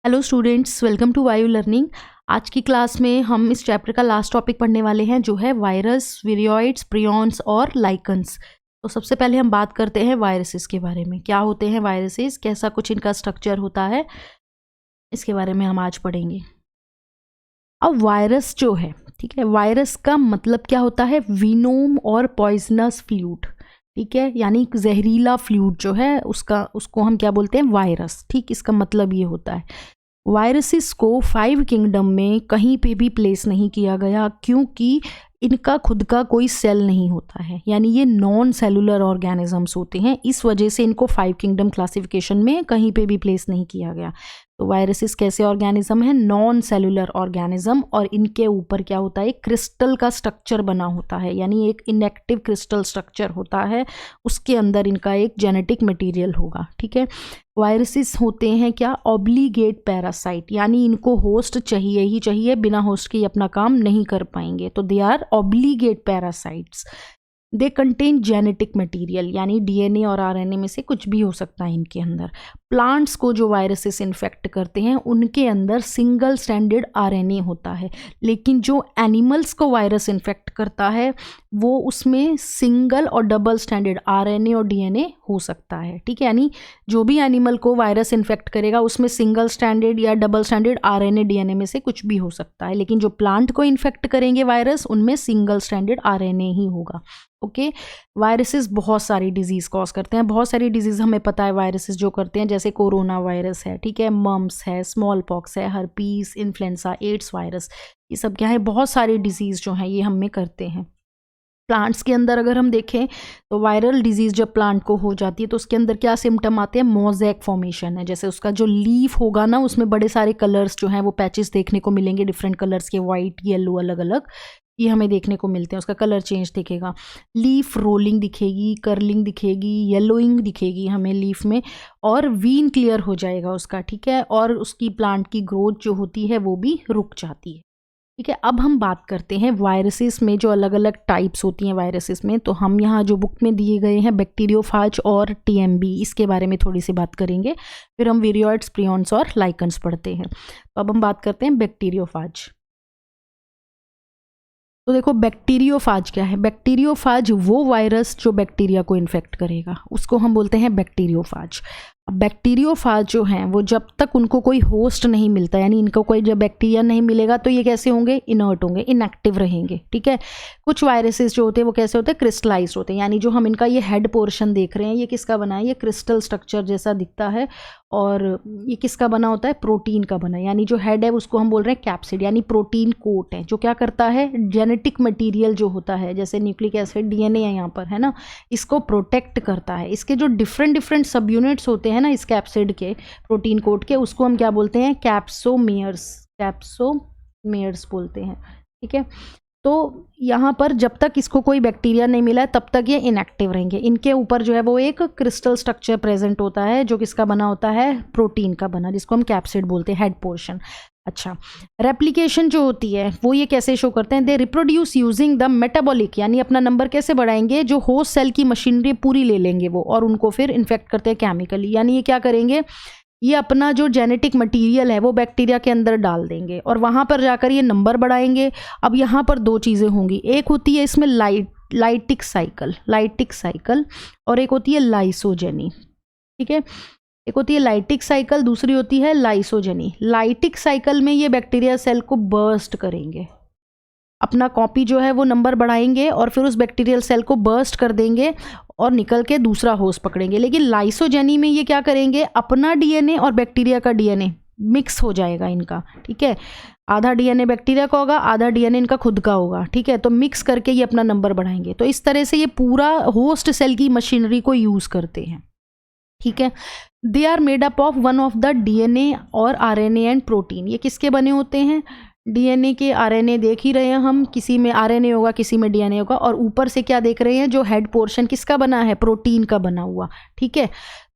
Hello students, welcome to वायु learning. आज की क्लास में हम इस चैप्टर का लास्ट टॉपिक पढ़ने वाले हैं जो है वायरस, विरियोइड्स, प्रियॉन्स और लाइकन्स। तो सबसे पहले हम बात करते हैं वायरसेस के बारे में। क्या होते हैं वायरसेस, कैसा कुछ इनका स्ट्रक्चर होता है, इसके बारे में हम आज पढ़ेंगे। अब वायरस जो है, ठीक है, वायरस का मतलब क्या होता है? विनोम और पॉइजनस फ्लूइड, ठीक है, यानी जहरीला फ्लूइड जो है उसको हम क्या बोलते हैं? वायरस। ठीक, इसका मतलब ये होता है। वायरसेस को 5 किंगडम में कहीं पे भी प्लेस नहीं किया गया क्योंकि इनका खुद का कोई सेल नहीं होता है, यानी ये नॉन सेलुलर ऑर्गेनिजम्स होते हैं। इस वजह से इनको 5 किंगडम क्लासिफिकेशन में कहीं पे भी प्लेस नहीं किया गया। तो वायरसेस कैसे ऑर्गेनिज्म है? नॉन सेलुलर ऑर्गेनिज्म, और इनके ऊपर क्या होता है? क्रिस्टल का स्ट्रक्चर बना होता है, यानी एक इनएक्टिव क्रिस्टल स्ट्रक्चर होता है, उसके अंदर इनका एक जेनेटिक मटेरियल होगा। ठीक है, वायरसेस होते हैं क्या? ऑब्लिगेट पैरासाइट, यानी इनको होस्ट चाहिए ही चाहिए, बिना होस्ट के अपना काम नहीं कर पाएंगे। तो they are obligate parasites. They contain genetic material, यानी डीएनए और आरएनए में से कुछ भी हो सकता है इनके अंदर। प्लांट्स को जो वायरसेस इन्फेक्ट करते हैं उनके अंदर सिंगल स्ट्रैंडेड आरएनए होता है, लेकिन जो एनिमल्स को वायरस इन्फेक्ट करता है वो उसमें सिंगल और डबल स्ट्रैंडेड आरएनए और डीएनए हो सकता है। ठीक है, यानी जो भी एनिमल को वायरस इन्फेक्ट करेगा उसमें सिंगल स्ट्रैंडेड या डबल स्ट्रैंडेड आरएनए डीएनए में से कुछ भी हो सकता है, लेकिन जो प्लांट को इन्फेक्ट करेंगे वायरस, उनमें सिंगल स्ट्रैंडेड आरएनए ही होगा। ओके, वायरसेस बहुत सारी डिजीज़ कॉज करते हैं। बहुत सारी डिजीज़ हमें पता है वायरसेस जो करते हैं, जैसे कोरोना वायरस है, ठीक है, मम्स है, स्मॉल पॉक्स है, हर्पीस, इन्फ्लुएंजा, एड्स वायरस, ये सब क्या है? बहुत सारी डिजीज़ जो हैं ये हमें करते हैं। प्लांट्स के अंदर अगर हम देखें तो वायरल डिजीज़ जब प्लांट को हो जाती है तो उसके अंदर क्या सिम्टम आते हैं? मोज़ेक फॉर्मेशन है, जैसे उसका जो लीफ होगा ना उसमें बड़े सारे कलर्स जो हैं वो पैचेस देखने को मिलेंगे, डिफरेंट कलर्स के, वाइट, येलो, अलग अलग, ये हमें देखने को मिलते हैं। उसका कलर चेंज दिखेगा, लीफ रोलिंग दिखेगी, कर्लिंग दिखेगी, येलोइंग दिखेगी हमें लीफ में, और वीन क्लियर हो जाएगा उसका। ठीक है, और उसकी प्लांट की ग्रोथ जो होती है वो भी रुक जाती है। ठीक है, अब हम बात करते हैं वायरसेस में जो अलग अलग टाइप्स होती हैं वायरसेस में। तो हम यहाँ जो बुक में दिए गए हैं बैक्टीरियोफाज और टीएमबी, इसके बारे में थोड़ी सी बात करेंगे, फिर हम विरियोइड्स, प्रियॉन्स और लाइकन्स पढ़ते हैं। तो अब हम बात करते हैं बैक्टीरियोफाज। तो देखो बैक्टीरियोफाज क्या है? बैक्टीरियोफाज वो वायरस जो बैक्टीरिया को इन्फेक्ट करेगा उसको हम बोलते हैं बैक्टीरियोफाज। बैक्टीरियोफाज जो हैं वो जब तक उनको कोई होस्ट नहीं मिलता, यानी इनको कोई जब बैक्टीरिया नहीं मिलेगा तो ये कैसे होंगे? इनर्ट होंगे, इनएक्टिव रहेंगे। ठीक है, कुछ वायरसेस जो होते हैं वो कैसे होते हैं? क्रिस्टलाइज्ड होते हैं, यानी जो हम इनका ये हेड पोर्शन देख रहे हैं ये किसका बना है? ये क्रिस्टल स्ट्रक्चर जैसा दिखता है, और ये किसका बना होता है? प्रोटीन का बना है, यानी जो हेड है उसको हम बोल रहे हैं कैप्सिड, यानी प्रोटीन कोट है, जो क्या करता है? जेनेटिक मटेरियल जो होता है, जैसे न्यूक्लिक एसिड, डीएनए है यहाँ पर, है ना, इसको प्रोटेक्ट करता है। इसके जो डिफरेंट डिफरेंट सब यूनिट्स होते हैं ना इस कैप्सिड के, प्रोटीन कोट के, उसको हम क्या बोलते हैं? कैप्सोमेयर्स, कैप्सोमेयर्स बोलते हैं। ठीक है, तो यहाँ पर जब तक इसको कोई बैक्टीरिया नहीं मिला है तब तक ये इनएक्टिव रहेंगे। इनके ऊपर जो है वो एक क्रिस्टल स्ट्रक्चर प्रेजेंट होता है जो किसका बना होता है? प्रोटीन का बना, जिसको हम कैप्सिड बोलते हैं, हेड पोर्शन। अच्छा, रेप्लिकेशन जो होती है वो ये कैसे शो करते हैं? They reproduce using the metabolic, यानी अपना नंबर कैसे बढ़ाएंगे? जो होस्ट सेल की मशीनरी पूरी ले लेंगे वो, और उनको फिर इन्फेक्ट करते हैं केमिकली, यानी ये क्या करेंगे? ये अपना जो जेनेटिक मटेरियल है वो बैक्टीरिया के अंदर डाल देंगे और वहाँ पर जाकर ये नंबर बढ़ाएंगे। अब यहाँ पर दो चीज़ें होंगी, एक होती है इसमें लाइटिक साइकिल, और एक होती है लाइसोजेनी। ठीक है, एक होती है लाइटिक साइकिल, दूसरी होती है लाइसोजेनी। लाइटिक साइकिल में ये बैक्टीरिया सेल को बर्स्ट करेंगे, अपना कॉपी जो है वो नंबर बढ़ाएंगे और फिर उस बैक्टीरियल सेल को बर्स्ट कर देंगे और निकल के दूसरा होस्ट पकड़ेंगे। लेकिन लाइसोजेनी में ये क्या करेंगे? अपना डीएनए और बैक्टीरिया का डीएनए मिक्स हो जाएगा इनका। ठीक है, आधा डीएनए बैक्टीरिया का होगा, आधा डीएनए इनका खुद का होगा। ठीक है, तो मिक्स करके ये अपना नंबर बढ़ाएंगे। तो इस तरह से ये पूरा होस्ट सेल की मशीनरी को यूज़ करते हैं। ठीक है, they are made up of one of the DNA और आरएनए एंड प्रोटीन। ये किसके बने होते हैं? डीएनए के, आरएनए देख ही रहे हैं हम, किसी में आरएनए होगा किसी में डीएनए होगा, और ऊपर से क्या देख रहे हैं? जो हेड पोर्शन किसका बना है? प्रोटीन का बना हुआ। ठीक है,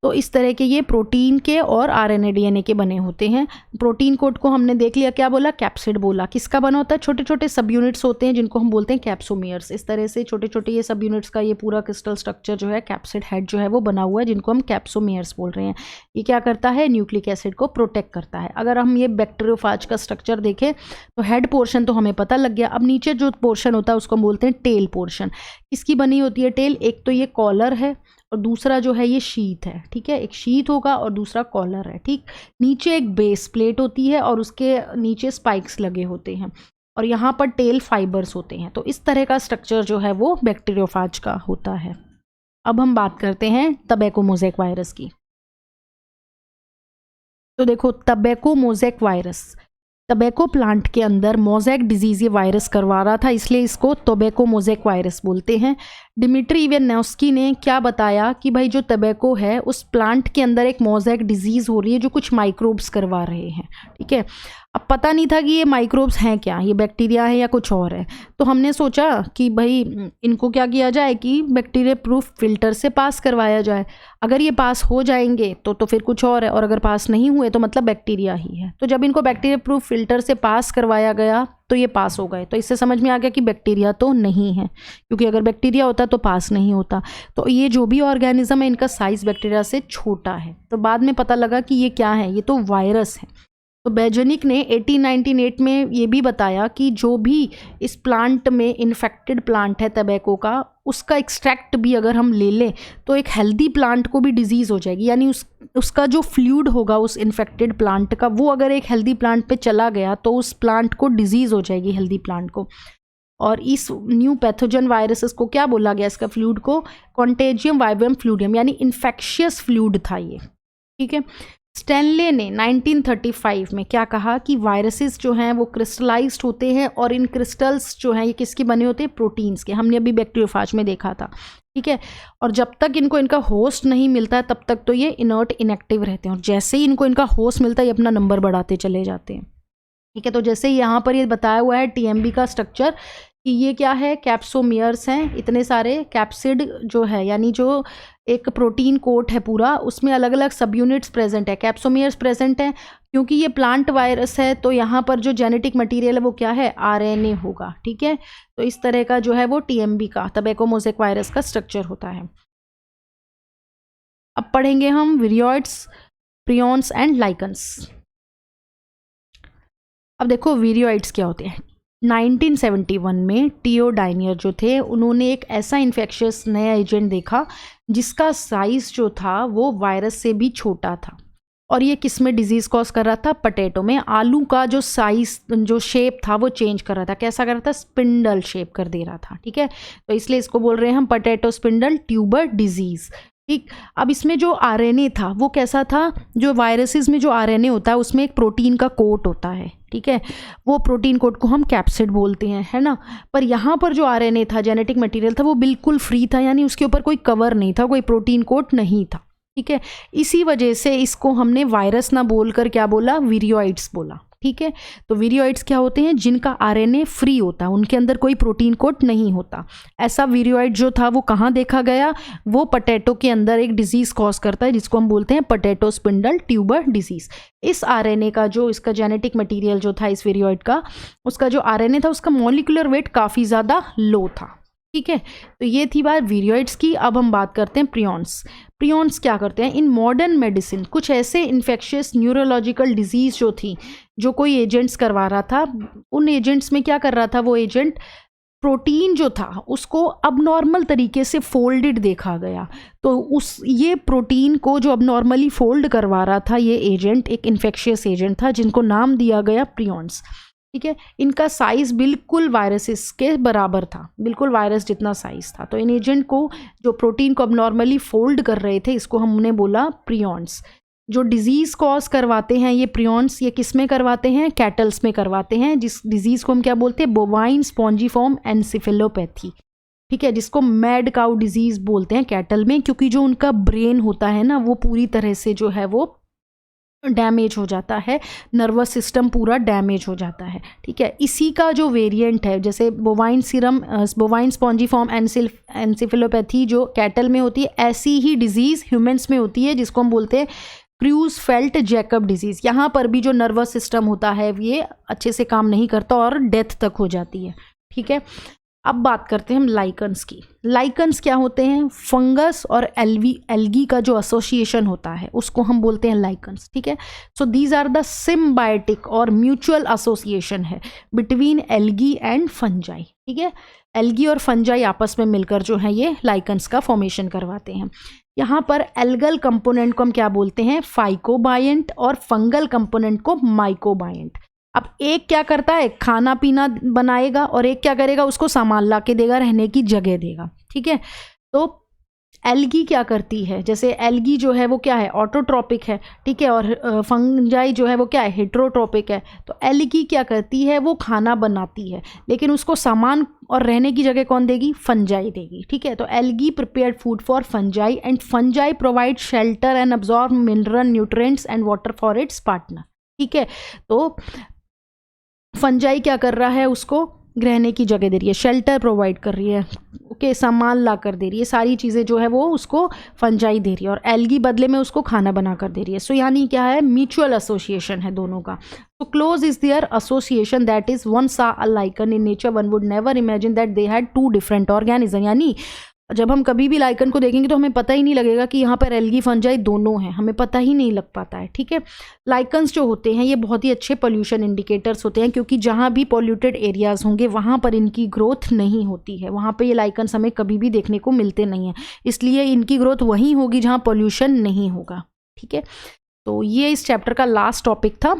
तो इस तरह के ये प्रोटीन के और आरएनए डीएनए के बने होते हैं। प्रोटीन कोड को हमने देख लिया, क्या बोला, कैप्सिड बोला। किसका बना होता है, छोटे छोटे सब यूनिट्स होते हैं जिनको हम बोलते हैं कैप्सोमियर्स। इस तरह से छोटे छोटे ये सब यूनिट्स का ये पूरा क्रिस्टल स्ट्रक्चर जो है, कैप्सिड हेड जो है वो बना हुआ है, जिनको हम कैप्सोमियर्स बोल रहे हैं। ये क्या करता है, न्यूक्लिक एसिड को प्रोटेक्ट करता है। अगर हम ये बैक्टीरियोफाज का स्ट्रक्चर देखें तो हेड पोर्शन तो हमें पता लग गया। अब नीचे जो पोर्शन होता है उसको हम बोलते हैं टेल पोर्शन। किसकी बनी होती है टेल, एक तो ये कॉलर है और दूसरा जो है ये शीथ है, ठीक है, एक शीथ होगा और दूसरा कॉलर है, ठीक। नीचे एक बेस प्लेट होती है और उसके नीचे स्पाइक्स लगे होते हैं और यहाँ पर टेल फाइबर्स होते हैं। तो इस तरह का स्ट्रक्चर जो है वो बैक्टीरियोफाज का होता है। अब हम बात करते हैं टबैको मोज़ेक वायरस की। तो देखो, tobacco mosaic virus, tobacco plant के अंदर मोज़ेक डिजीज़ ये वायरस करवा रहा था, इसलिए इसको टबैको मोज़ेक वायरस बोलते हैं। डिमिट्री इवानोव्स्की ने क्या बताया कि भाई जो टबैको है उस प्लांट के अंदर एक मोज़ेक डिजीज़ हो रही है जो कुछ माइक्रोब्स करवा रहे हैं, ठीक है। अब पता नहीं था कि ये माइक्रोब्स हैं क्या, ये बैक्टीरिया है या कुछ और है। तो हमने सोचा कि भाई इनको क्या किया जाए कि बैक्टीरिया प्रूफ फिल्टर से पास करवाया जाए। अगर ये पास हो जाएंगे तो फिर कुछ और है, और अगर पास नहीं हुए तो मतलब बैक्टीरिया ही है। तो जब इनको बैक्टीरिया प्रूफ फिल्टर से पास करवाया गया तो ये पास हो गए। तो इससे समझ में आ गया कि बैक्टीरिया तो नहीं है, क्योंकि अगर बैक्टीरिया होता तो पास नहीं होता। तो ये जो भी ऑर्गेनिज्म है इनका साइज बैक्टीरिया से छोटा है। तो बाद में पता लगा कि ये क्या है, ये तो वायरस है। तो बेजेनिक ने 1898 में ये भी बताया कि जो भी इस प्लांट में इन्फेक्टेड प्लांट है टबैको का, उसका एक्सट्रैक्ट भी अगर हम ले लें तो एक हेल्दी प्लांट को भी डिजीज़ हो जाएगी। यानी उसका जो फ्लूइड होगा उस इन्फेक्टेड प्लांट का, वो अगर एक हेल्दी प्लांट पे चला गया तो उस प्लांट को डिजीज़ हो जाएगी, हेल्दी प्लांट को। और इस न्यू पैथोजन वायरसेस को क्या बोला गया, इसका फ्लूइड को कॉन्टेजियम वाइवियम फ्लूइडियम, यानी इन्फेक्शियस फ्लूइड था ये, ठीक है। स्टैनले ने 1935 में क्या कहा कि वायरसेस जो हैं वो क्रिस्टलाइज्ड होते हैं और इन क्रिस्टल्स जो हैं ये किसके बने होते हैं, प्रोटीन्स के। हमने अभी बैक्टीरियोफाज में देखा था, ठीक है। और जब तक इनका होस्ट नहीं मिलता है तब तक तो ये इनर्ट इनएक्टिव रहते हैं, और जैसे ही इनका होस्ट मिलता है ये अपना नंबर बढ़ाते चले जाते हैं, ठीक है। तो जैसे यहाँ पर ये बताया हुआ है टीएमबी का स्ट्रक्चर कि ये क्या है, कैप्सोमियर्स हैं, इतने सारे कैप्सिड जो है, यानी जो एक प्रोटीन कोट है पूरा, उसमें अलग अलग सब यूनिट्स प्रेजेंट है, कैप्सोमियर्स प्रेजेंट है। क्योंकि ये प्लांट वायरस है तो यहाँ पर जो जेनेटिक मटेरियल है वो क्या है, आरएनए होगा, ठीक है। तो इस तरह का जो है वो टीएमबी का, टबैको मोज़ेक वायरस का स्ट्रक्चर होता है। अब पढ़ेंगे हम विरियोइड्स, प्रियॉन्स एंड लाइकन्स। अब देखो विरियोइड्स क्या होते हैं। 1971 में टीओ डायनियर जो थे उन्होंने एक ऐसा इन्फेक्शियस नया एजेंट देखा जिसका साइज़ जो था वो वायरस से भी छोटा था, और ये किस में डिजीज़ कॉज कर रहा था, पोटैटो में। आलू का जो साइज़, जो शेप था वो चेंज कर रहा था। कैसा कर रहा था, स्पिंडल शेप कर दे रहा था, ठीक है। तो इसलिए इसको बोल रहे हैं हम पोटैटो स्पिंडल ट्यूबर डिजीज़, ठीक। अब इसमें जो आरएनए था वो कैसा था, जो वायरसेस में जो आरएनए होता है उसमें एक प्रोटीन का कोट होता है, ठीक है। वो प्रोटीन कोट को हम कैप्सिड बोलते हैं, है ना। पर यहाँ पर जो आरएनए था, जेनेटिक मटेरियल था, वो बिल्कुल फ्री था, यानी उसके ऊपर कोई कवर नहीं था, कोई प्रोटीन कोट नहीं था, ठीक है। इसी वजह से इसको हमने वायरस ना बोलकर क्या बोला, विरियोइड्स बोला, ठीक है। तो विरियोइड्स क्या होते हैं, जिनका आरएनए फ्री होता है, उनके अंदर कोई प्रोटीन कोट नहीं होता। ऐसा विरियोइड जो था वो कहाँ देखा गया, वो पोटैटो के अंदर एक डिजीज़ कॉज करता है जिसको हम बोलते हैं पोटैटो स्पिंडल ट्यूबर डिजीज़। इस आरएनए का जो इसका जेनेटिक मटेरियल जो था इस विरियोइड का, उसका जो आरएनए था उसका मॉलिक्यूलर वेट काफ़ी ज़्यादा लो था, ठीक है। तो ये थी बात विरियोइड्स की। अब हम बात करते हैं प्रियॉन्स। प्रियॉन्स क्या करते हैं, इन मॉडर्न मेडिसिन कुछ ऐसे इन्फेक्शियस न्यूरोलॉजिकल डिजीज़ जो थी, जो कोई एजेंट्स करवा रहा था, उन एजेंट्स में क्या कर रहा था वो एजेंट, प्रोटीन जो था उसको अबनॉर्मल तरीके से फोल्डेड देखा गया। तो ये प्रोटीन को जो अबनॉर्मली फोल्ड करवा रहा था ये एजेंट एक इन्फेक्शियस एजेंट था जिनको नाम दिया गया प्रियॉन्स, ठीक है। इनका साइज़ बिल्कुल वायरसेस के बराबर था, बिल्कुल वायरस जितना साइज़ था। तो इन एजेंट को जो प्रोटीन को अबनॉर्मली फोल्ड कर रहे थे इसको हमने बोला प्रियॉन्स। जो डिजीज़ कॉज करवाते हैं ये प्रियॉन्स, ये किस में करवाते हैं, कैटल्स में करवाते हैं, जिस डिजीज़ को हम क्या बोलते हैं, बोवाइन स्पॉन्जिफॉर्म एनसेफेलोपैथी, ठीक है, जिसको मैड काउ डिजीज़ बोलते हैं कैटल में, क्योंकि जो उनका ब्रेन होता है ना वो पूरी तरह से जो है वो डैमेज हो जाता है, नर्वस सिस्टम पूरा डैमेज हो जाता है। ठीक है, इसी का जो वेरिएंट है, जैसे bovine serum, bovine spongiform encephalopathy जो कैटल में होती है, ऐसी ही डिजीज़ ह्यूमंस में होती है जिसको हम बोलते हैं क्रूज़फेल्ट जैकब डिजीज़। यहाँ पर भी जो नर्वस सिस्टम होता है ये अच्छे से काम नहीं करता और डेथ तक हो जाती है। ठीक है, अब बात करते हैं हम लाइकन्स की। लाइकन्स क्या होते हैं? फंगस और एल्गी का जो एसोसिएशन होता है उसको हम बोलते हैं लाइकन्स। ठीक है, so these are the symbiotic और म्यूचुअल एसोसिएशन है बिटवीन एल्गी एंड फंजाई। ठीक है, एल्गी और फंजाई आपस में मिलकर जो है ये लाइकन्स का फॉर्मेशन करवाते हैं। यहाँ पर एल्गल कंपोनेंट को हम क्या बोलते हैं? फाइकोबायंट, और फंगल कंपोनेंट को माइकोबायंट। अब एक क्या करता है? खाना पीना बनाएगा, और एक क्या करेगा? उसको सामान ला के देगा, रहने की जगह देगा। ठीक है, तो एल्गी क्या करती है? जैसे एल्गी जो है वो क्या है? ऑटोट्रॉपिक है। ठीक है, और फंजाई जो है वो क्या है? हेट्रोट्रॉपिक है। तो एल्गी क्या करती है? वो खाना बनाती है, लेकिन उसको सामान और रहने की जगह कौन देगी? फंजाई देगी। ठीक है, तो algae prepared food for fungi and fungi provide shelter and absorb mineral nutrients and water for its partner. ठीक है, तो फंजाई क्या कर रहा है? उसको रहने की जगह दे रही है, शेल्टर प्रोवाइड कर रही है, ओके, सामान ला कर दे रही है, सारी चीज़ें जो है वो उसको फंजाई दे रही है, और एल्गी बदले में उसको खाना बना कर दे रही है। सो यानी क्या है? म्यूचुअल एसोसिएशन है दोनों का। तो close is there association that is one saw a lichen in nature one would never imagine that they had two different organism. यानी जब हम कभी भी लाइकन को देखेंगे तो हमें पता ही नहीं लगेगा कि यहाँ पर एल्गी फंजाई दोनों हैं, हमें पता ही नहीं लग पाता है। ठीक है, लाइकन्स जो होते हैं ये बहुत ही अच्छे पोल्यूशन इंडिकेटर्स होते हैं, क्योंकि जहाँ भी पॉल्यूटेड एरियाज होंगे वहाँ पर इनकी ग्रोथ नहीं होती है, वहाँ पर ये लाइकन्स हमें कभी भी देखने को मिलते नहीं हैं, इसलिए इनकी ग्रोथ वहीं होगी जहाँ पॉल्यूशन नहीं होगा। ठीक है, तो ये इस चैप्टर का लास्ट टॉपिक था।